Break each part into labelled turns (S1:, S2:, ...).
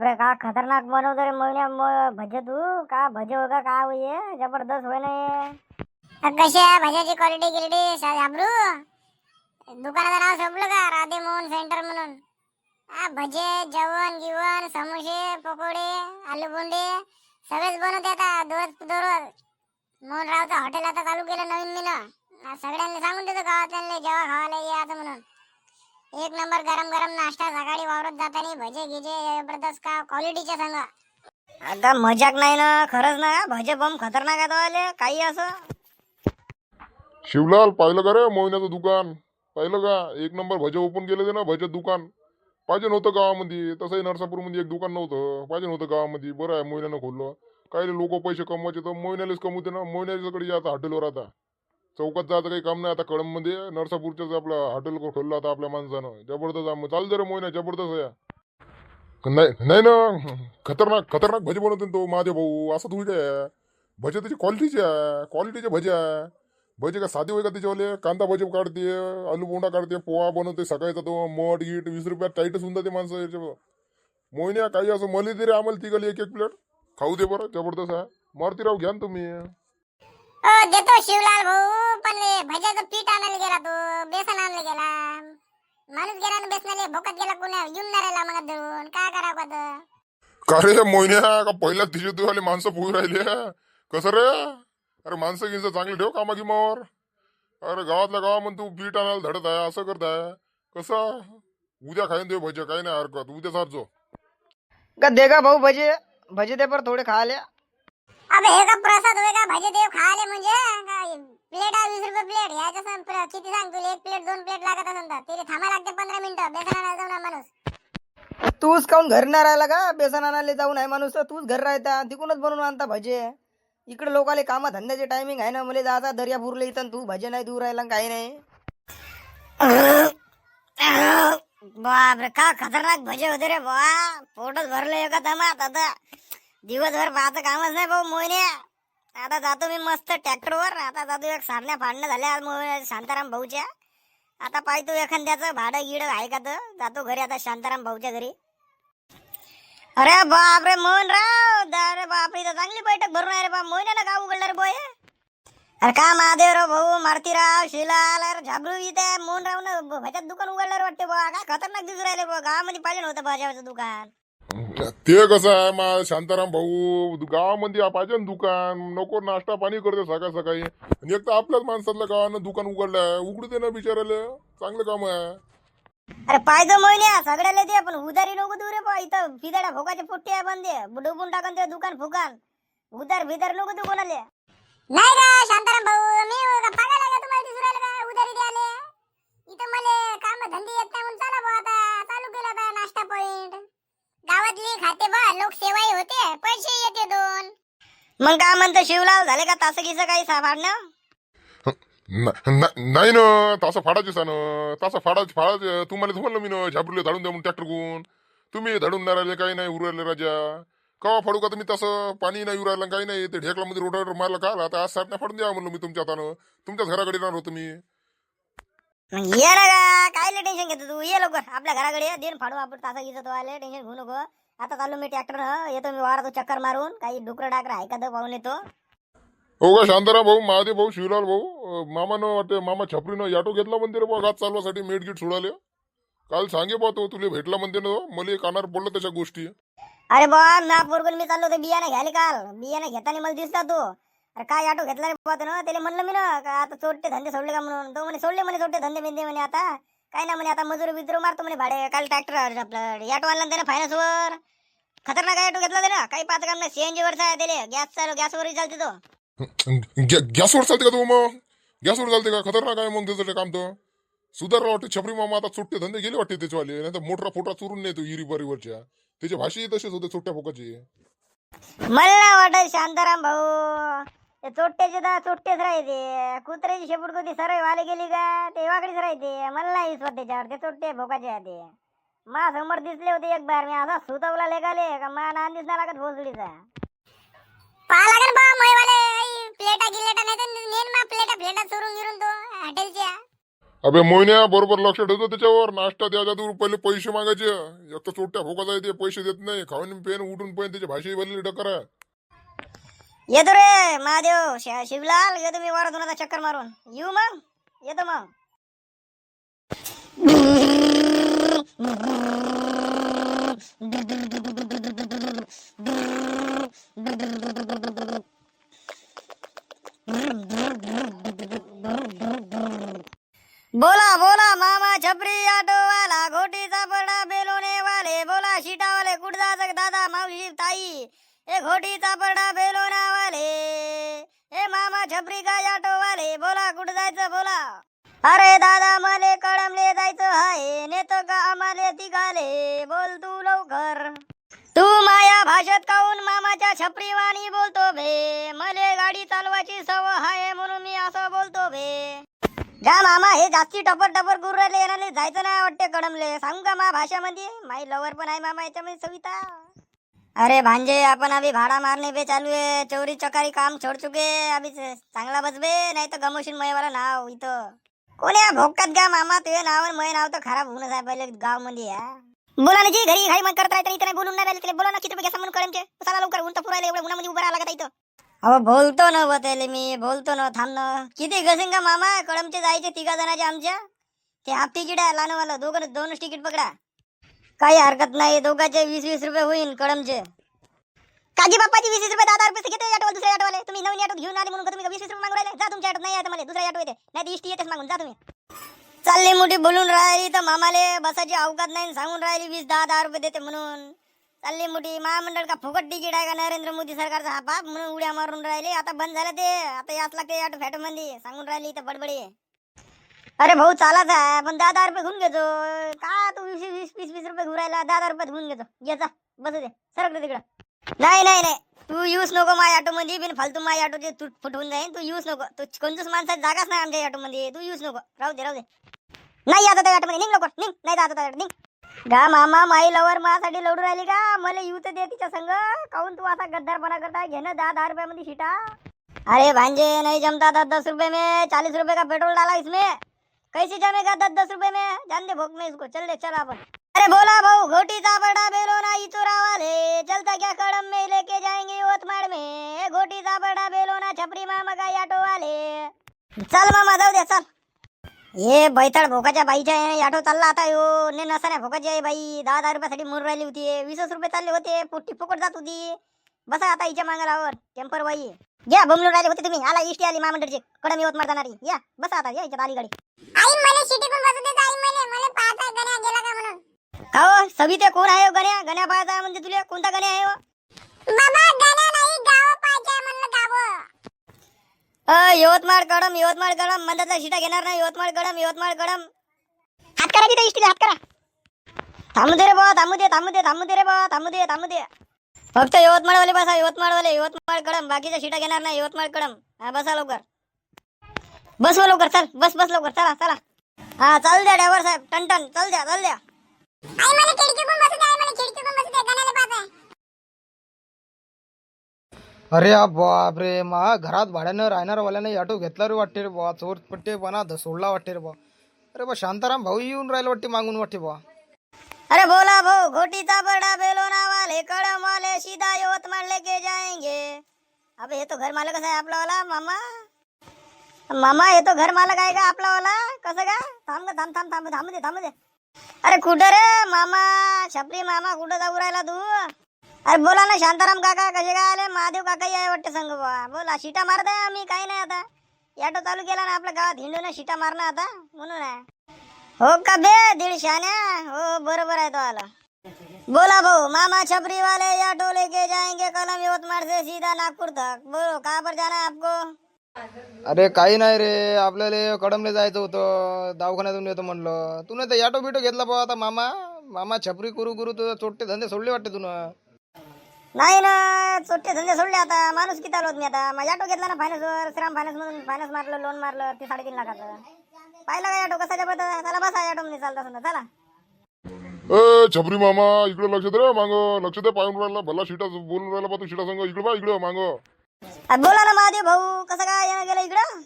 S1: बापरे का खतरनाक बनवतो रे मोहिन्या भजे तू का भजे होगा का होई जबरदस्त होय ना हे कशा भज्याची क्वालिटी गिलिटी झाबरू दुकानाचं नाव शोभलं का राधे मोहन सेंटर म्हणून भजे जेवण गिवण समोसे पकोडे आलू बोंडे सगळेच बनवते आता दररोज मोहनरावचं हॉटेल आता चालू केलं नवीन मीनं सगळ्यांनी सांगून देतो गावातल्या जेव्हा खावायला ये आता म्हणून एक नंबर गरम गरम नाश्ता सकाळी वावरत जाताना भजे गिजे जबरदस्त का क्वालिटीच्या सांगा आता मजाक नाही ना खरंच ना भजे बम खतरनाक आहे तो काही असं
S2: शिवलाल पाहिलं का रे मोहिन्याचं दुकान पाहिलं का एक नंबर भजे ओपन केले ते ना भजे दुकान पाहिजे नव्हतं गावामध्ये तसंही नरसापूरमध्ये एक दुकान नव्हतं पाहिजे नव्हतं गावामध्ये बरं आहे मोहिन्यानं खोललं काही लोक पैसे कमवायचे तर मोहिन्यालाच कमवते ना मोहिन्याच्याकडे आता हॉटेलवर आता चौकात जायचं काही काम नाही आता कळममध्ये नरसापूरच्याच आपलं हॉटेल खोललं आता आपल्या माणसानं जबरदस्त चालू दे रे मोहिन्या जबरदस्त आहे नाही नाही ना खतरनाक खतरनाक भजे बनवते तो माझे भाऊ असं थोडी आहे भजे त्याची क्वालिटीचे आहे क्वालिटीचे भजे आहे भजे का साधे होय का त्याच्यावाले कांदा भजे काढते आलू बोंडा काढते पोहा बनवते सकाळचा तो मठ गीट 20 रुपयात टाईटच होऊन जाते माणसं याच्या मोहिन्या काही असं मला दे रे आम्हाला तिघाली एक एक प्लेट खाऊ दे बरं जबरदस्त आहे मारुती राव घ्या ना तुम्ही
S1: देतो शिवलाल भाऊ पण भज्याचं पीठ आणायला गेला तो बेसन आणलं गेला माणूस गेला ना बेसनाले भोकात गेला कुणा येऊन नाही राहिला मग धरून काय करावं आता
S2: का रे मोहिन्या का पहिल्या तिथे माणसं पोहू राहिले कसं रे अरे माणसं गिंसं चांगली ठेव कामा गिमावर अरे गावातल्या गावामध्ये तू पीठ आणायला धडत आहे असं करताय कसं उद्या खाईन देऊ भजे काही नाही हरकत उद्या सारजो
S3: का देगा भाऊ भजे भजे दे पर थोडे खा ले
S1: अबे हे का प्रसाद होय का भजे देव खाले म्हणजे प्लेट आहे 20 रुपये प्लेट ह्याच्या किती सांग तुला एक प्लेट 2 प्लेट लागत असेल तर तिथे थांबा लागते 15 मिनिटं बेसन आणायला जाऊन माणूस
S3: तूच काऊन घर नाही राहिला का बेसन आणायला जाऊन आहे माणूस तूच घर राहता तिकूनच बनवून आणता भजे इकडे लोकाले कामा धंद्याचे टायमिंग आहे ना मला जायचा दर्यापूरला इथं तू भजे नाही दूर राहिला काही नाही
S1: बापरे का खतरनाक भजे होते रे बा पोटच भरलं एका दमात आता दिवसभर पाहतं कामच नाही भाऊ मोहिने आता जातो मी मस्त ट्रॅक्टरवर आता जातो एक सारण्या फाडणं झाल्या शांताराम भाऊच्या आता पाहतो एखाद्याचं भाडं गिड आहे का तर जातो घरी आता शांताराम भाऊच्या घरी अरे बापरे मोहनराव अरे बापरे इथं चांगली बैठक भरून आहे रे बा मोहिन्यानं का उघडलं रे बोय अरे का महादेवराव भाऊ मारुतीराव शिलाल अरे झाबरू इथे मोहनरावनं भज्यात दुकान उघडलं वाटते बा काय खतरनाक दिसू राहिले बा गावामध्ये पाहिजे नव्हतं भाज्याचं दुकान
S2: ते कसं आहे मा शांताराम भाऊ गावामध्ये पाहिजे ना दुकान नको नाश्ता पाणी करते सकाळ सकाळी आणि एक तर आपल्याच माणसातल्या गावानं दुकान उघडलंय उघडू दे ना बिचारायला चांगलं काम आहे
S1: अरे पायदो मोहिन्या सगळ्याला दे पण उधारी नको देऊ रे बा इथं फिदाड्या भोकाचे पुट्टे आहे बंदे डुबून टाकन ते दुकान फुकान उधार भिदार नको देऊ कोणाले नाही रे शांताराम भाऊ मी पागायला का तुम्हाला दिसू राहिलं का उधारी द्याले इथं मला काम धंदे येत नाही म्हणून चला बा आता चालू केला आता नाश्ता पॉइंट गावातली खाते बा लोकसेवाही होते पैसे येते 2 मग काय म्हणतो शिवलाल झाले का तास गिस काही फाडणं
S2: नाही ना तसं फाडायचं ना तसं फाडायचं तुम्हाला मी ना झाबरूले धाडून द्या म्हणून ट्रॅक्टर गुण तुम्ही धाडून नाही राहिले काही नाही उरले राजा कवा फाडू का तुम्ही तसं पाणी नाही उरायला काही नाही ते ढेकलामध्ये रोटावर मारलं का आता आज साठ फाडून द्या म्हणलं मी तुमच्या हातानं तुमच्याच घराकडे येणार होतो मी
S1: ये ना का काय टेन्शन घेतो तू ये लवकर आपल्या घराकडे दिन फाडू आपण तासा गिस तो आले टेन्शन घेऊ नको आता चालू मी ट्रॅक्टर येतो मी वारातो चक्कर मारून काही डुकर डाकर आहे का तर पाहून येतो
S2: हो का शांताराम भाऊ महादेव भाऊ शिवलाल भाऊ मामानं वाटते मामा छपरीनं याटो घेतला म्हणते रे बा गात चालवासाठी मेट गीट सोडाले काल सांगे बा तो तुला भेटला म्हणते ना मला कानार पडलं त्याच्या गोष्टी
S1: अरे बा ना पोरगून मी चाललो होतो बियाणे घ्यायला काल बियाणे घेताना मला दिसला तो अरे काय ऑटो घेतला रे बाबा ना त्याला म्हणलं मी ना का आता चोट्टे धंदे सोडले का म्हणून तो म्हणे सोडले म्हणे चोट्टे धंदे बिंदे म्हणे आता काय ना म्हणे आता मजुरी बिजुरी मारतो म्हणे भाडे काल ट्रॅक्टर आपलं ऑटो आणला त्याने फायनान्सवर खतरनाक ऑटो घेतला त्यानं काही पाच काम नाही सीएनजी वरचा आहे त्याला गॅसवरही चालते तो
S2: गॅसवर चालते का तू मग गॅसवर चालते का खतरनाक आहे मग त्याचं काम तर सुधारला वाटते छपरी मामा आता सुट्टे धंदे गेले वाटते त्याच्यावाले नाही तर मोठरा फोटरा चुरून नेतो इरी बरीवरच्या त्याच्या भाषेही तसेच होते सुट्ट्या फोकाची
S1: मला वाटत शांताराम भाऊ ते चोट्ट्याचे तर चोट्टेच राहते कुत्र्याची शेपूट कोती सरळ वाले गेली का ते वाकडीच राहते मला नाही विश्वास त्याच्यावर ते चोट्टे भोकाचे आहे ते मा समोर दिसले होते एक बार मी असा सुतवला लेगाले का मा नान दिसणार लागत भोसडीचा पाहा लागेल बा मैवाले प्लेटा गिलेटा नाही तर नेन मा प्लेटा चोरून गिरून तो हॉटेलच्या
S2: अबे मोहिन्या बरोबर लक्ष ठेवतो त्याच्यावर. नाश्ता द्यायच्या दूर पहिले पैसे मागायचे. एक तर चोट्या भोकाचा आहे ते, पैसे देत नाही. खाऊन पेन उठून पेन त्याची भाषा भरली डकर आहे.
S1: येतो रे महादेव शिवलाल, येतो मी वारातून आता चक्कर मारून. येऊ मग, येतो मग. बोला बोला मामा छपरी ऑटो वाला, घोटीचा पडा बेलोने वाले, बोला शिटा वाले, कुठं जायचं दादा मावशी ताई, ए घोटीचा पडा बेलोना वाले, ए मामा छपरी काय ऑटो वाले, बोला कुठं जायचं बोला. अरे दादा मले कळमले जायचं हाय, नेतो का आम्हाले तिघाले, बोल तू लवकर. तू माया भाषेत काऊन मामाच्या छपरी वाणी बोलतो बे, मले गाडी चालवायची सवय हाय म्हणून मी असं बोलतो बे. जा मामा, हे जास्ती टपर टपर करून राहिले, येणारे जायचं नाही वाटते कडमले. सांगू का मा भाषामध्ये, माई लवर पण आहे मामा याच्यामध्ये सविता. अरे भांजे, अपन अभी भाड़ा मारने पे चालू है, चोरी चकारी काम छोड़ चुके, अभी चांगला बसबे नाही तर गमोशीन मयवाला नाव इथं. कोण्या भोकात गा मामा, तुझे नाव मय नाव तर खराब होऊनच आहे पहिले गाव मध्ये. बोला ना जी, घरी घाई मग करत राहते, इथं नाही बोलून नाही राहिले. बोला ना किती रुपये घ्या म्हणून कळमचे, चला लवकर, ऊन तर पुरायला एवढ्या उन्हामध्ये उभं राहा लागत इथं. अहो बोलतो ना बतेले मी, बोलतो ना, थांब ना. किती घसेन का मामा, कळमचे जायचे 3 जणांचे आमच्या. ते हाफ तिकीट आहे लहानवाला, दोनच तिकीट पकडा. काही हरकत नाही, दोघांचे 20-20 रुपये होईल कडमचे. काजी बाप्पाची 20 रुपये 10 रुपये घेते ऑटो, दुसऱ्या ऑटोवाले. तुम्ही नवीन ऑटो घेऊन आले म्हणून का तुम्ही 20 रुपये मागून राहिले. जा तुमच्या ऑटो नाही येत मला, दुसऱ्या ऑटो येते, नाही तर इष्टी येतेच मागून, जा तुम्ही. चालली मोठी बोलून राहिली तर मामाले बसाची अवकात नाही, सांगून राहिली 20-10 रुपये देते म्हणून. चालली मोठी महामंडळ का फुकट तिकीट आहे का नरेंद्र मोदी सरकारचा हा बाप म्हणून उड्या मारून राहिले. आता बंद झालं ते, आता याच लागते ऑटो फॅटो मध्ये, सांगून राहिली तर बडबडी. अरे भाऊ चालाच आहे, पण 10 रुपये घेऊन घेतो का तू, 20 रुपये घेऊन राहिला, 10 रुपये घेऊन घेतो. घ्यायचा बसू दे, सरकलं तिकडं. नाही नाही नाही, तू यूज नको माझ्या ऑटो मध्ये, बिन फालतू माझ्या ऑटोचे तू फुटवून जाईन. तू यूज नको, तू कोणत्याच माणसाची जागाच नाही आमच्या ऑटो मध्ये, तू यूज नको, राहू दे राहू दे. नाही आता त्या ऑटो मध्ये निघ लवकर, निघ, नाही आता त्या निघ. गा मामा, माई लवर माझ्यासाठी लढू राहिली का, मला येऊ तर दे तिच्या संग. काऊन तू असा गद्दारपणा करता, घेणं 10 रुपयामध्ये शिटा. अरे भांजे नहीं जमता 10 रुपये में, 40 रुपये का पेट्रोल डाला इसमें, कैसे जमेगा 10 रुपये में, जान दे भोग में इसको, चल दे चल अपन. अरे बोला भाऊ, घोटीचा बड़ा बेलोना इचोरा वाले, चलता क्या कड़म में लेके जाएंगे यवतमाळ में, घोटीचा बड़ा बेलोना छपरी मामा का ऑटो वाले. चल मामा जाऊ दे चल. हे बैताळ भोकाच्या बाईच्या ऑटो चालला आता यो, ने नसाने भोकाची आहे बाई. 10 रुपयासाठी मुर राहिली होती, 20 रुपये चालले होते, पोट्टी फुकट जात होती. बसा आता हिच्या मांगलावर टेम्पर बाई. घ्या बमलून राहिले होते तुम्ही, आला इष्टी आली महामंडळची कडम यवतमाळ जाणारी. या बसा आता, या हिच्यात आली गाडी. आई मला सिटी पण बसू देत, आई मला पाहता गण्या गेला का म्हणून. का हो सविते, कोण आहे गण्या? गण्या पाहता म्हणजे तुला कोणता गण्या आहे हो? बाबा गण्या नाही, गाव पाहायचं म्हणलं, गाव. यवतमाळ कडम मंदाचा शिटा घेणार नाही. यवतमाळ कडम हात करा तिथे इष्टीला, हात करा. थांबू दे रे बा, थांबू दे रे बा, थांबू दे. फक्त यवतमाळ वाले बसा, यवतमाळ कडम, बाकीच्या शिटा घेणार नाही. यवतमाळ कडम, हा बसा लवकर, बस लवकर, चल बस लवकर, चला. हा चाल द्या ड्रायव्हर साहेब, टन चल द्या. आई मला खिडकी पण बसू दे, गणाला पाहताय.
S3: अरे बाप रे, मा घरात भाड्यानं राहणार वाल्याने ऑटो घेतला रे वाटते रे बा, चोर पट्टेपणा सोडला वाटते रे बा. अरे बा शांताराम भाऊ येऊन राहिला वाटते मागून वाटते बा.
S1: अरे बोला भाऊ, घोटीचा बड़ा बेलोना वाले, कड़म वाले सीधा यवतमाळ लेके जाएंगे. अबे हे तो घर मालक आहे आपला वाला मामा, हे तो घर मालक आहे का आपला वाला? कसं का? थांब दे. अरे कुठं रे मामा, छपरी मामा, कुठं जाऊ राहिला तू? अरे बोला ना शांताराम काका, कसे काय आले? महादेव काका आहे वाटते संग बा. बोला, शिटा मारताय आम्ही, काही नाही आता. ऑटो चालू केला ना आपल्या गावात, हिंडून शिटा मारणं आता म्हणून आहे. हो का बे 150? हो बरोबर आहे तो आला. बोला भाऊ, मामा छपरी वाले ऑटो लेके जाएंगे कलम यवतमाळ से सीधा नागपुर तक. बोलो कहाँ पर जाना है आपको?
S3: अरे काही नाही रे, आपल्याला कडमले जायचं होतं, दवाखान्यातून येतो म्हणलं. तू नाही तर ऑटो बिटो घेतला बा. आता मामा छपरी करू तुझं चोट्टे धंदे सोडले वाटते तुला.
S1: नाही ना, चोट्टे धंदे सोडले आता. माणूस किती आलो मी आता. माझा ऑटो घेतला ना फायनान्सवर, श्रीराम फायनान्स मधून फायनान्स मारलं, लोन मारलं, ते 3.5 लाखाचं. पाहिलं का ऑटो कसा जबरदस्त आहे? चला बसा ऑटो मध्ये, चालता समजा चला.
S2: छपरी मामा इकडे लक्ष दे रे, मांग लक्ष दे, पाहून राहिला भला शिटा बोलून राहिला बा तू शिटा संग. इकडे बा, इकडे मांग.
S1: बोला ना महादेव भाऊ, कसं काय येणं गेलं इकडं?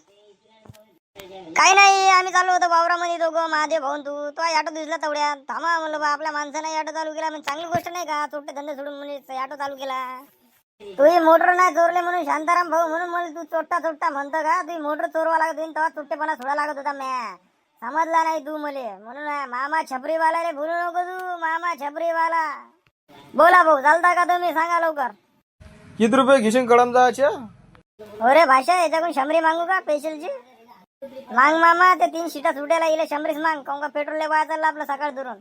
S1: काही नाही, आम्ही चाललो होतो वावरामध्ये दोघं, महादेव भाऊन तू ऑटो दिसला तेवढ्यात. थांबा म्हणलं बा, आपल्या माणसाने ऑटो चालू केला म्हणजे चांगली गोष्ट नाही का? चोट्टे धंदे सोडून म्हणजे ऑटो चालू केला. तुही मोटर नाही चोरले म्हणून शांताराम भाऊ म्हणून मला तू चोट्टा म्हणतो का? तुही मोटर चोरवा लागत होती तेव्हा चोट्टेपणा सोडा लागत होता. म्या समजला नाही तू मले म्हणून. मामा छपरीवाला रे, भूलू नको तू, मामा छपरीवाला. बोला भाऊ, चालता का तुम्ही? सांगा लवकर.
S3: किती रुपये घेशील कळम जायचे?
S1: अरे भाषा, याच्याकडून शंभरी मागू का स्पेशलची? मांग मामा, ते 3 सीटा सुटायला गेले, शंभरीच मांग. काऊन का पेट्रोल वाया चालला आपलं सकाळ धरून.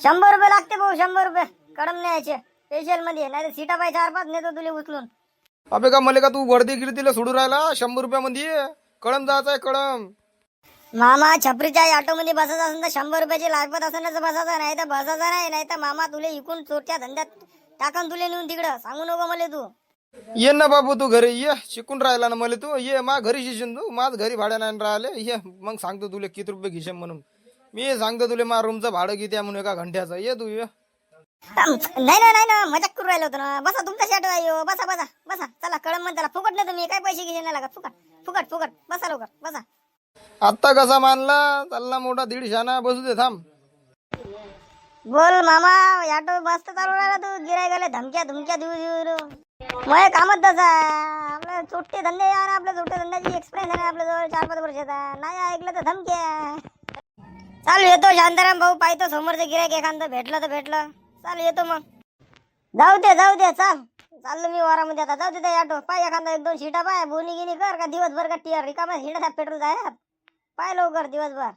S1: 100 रुपये लागते भाऊ, 100 रुपये कडम न्यायचे स्पेशल मध्ये, नाही तर सीटा पाय 4-5 नेतो तुला उचलून.
S3: अबे का मले का तू वर्दी गिरतीला सोडून राहिला? 100 रुपयामध्ये कळम जायचं आहे, कळम.
S1: मामा छपरीच्या ऑटो मध्ये बसायचं असेल तर 100 रुपयाची लागत असेल तर बसायचं, नाही तर बसायचं नाही तर मामा तुले इकून चोरच्या धंद्यात टाकून तुले नेऊन तिकडं. सांगू नको मला तू.
S3: ये ना बाबू, तू घरी ये. शिकून राहिला ना मला तू. ये मा घरी शिकून तू. माझ घरी भाड्या नाही राहिले. ये मग सांगतो तुला किती रुपये घेशील म्हणून. मी सांगतो तुला मा रूमचं भाडं किती आहे म्हणून एका घंट्याचं. ये तू ये.
S1: नाही ना, मजाक करून राहिलो होतो ना. बसा, तुमचा ऑटो आहे. बसा बसा बसा, चला कळम म्हणता फुकट नाही, तुम्ही काय पैसे घेणे नाही लागत. फुकट फुकट बसा लवकर बसा.
S3: आत्ता कसा मानला? चालला मोठा 150 बसू दे, थांब.
S1: बोल मामा, ऑटो मस्त चालू राहिला तू. गिरायकाले धमक्या देऊ. मग कामच तसं आहे. आपल्या चोट्टे धंदे यार, आपल्या चोट्टे धंद्याची एक्सपिरियन्स आहे आपल्या जवळ 4-5 वर्षाचा. नाही ऐकलं तर धमक्या. चालू येतो शांताराम भाऊ, पाहतो समोरचं गिरायक एखादं भेटलं तर भेटलं. चालू येतो मग. जाऊ दे चाललो मी वारामध्ये आता. जाऊ दे त्या ऑटो पाय, एखादा 1-2 सीटा पाय. बोनी गिनी कर का दिवसभर का टियर रिकामा सीटा पेट्रोल जाय. पाय लवकर दिवसभर.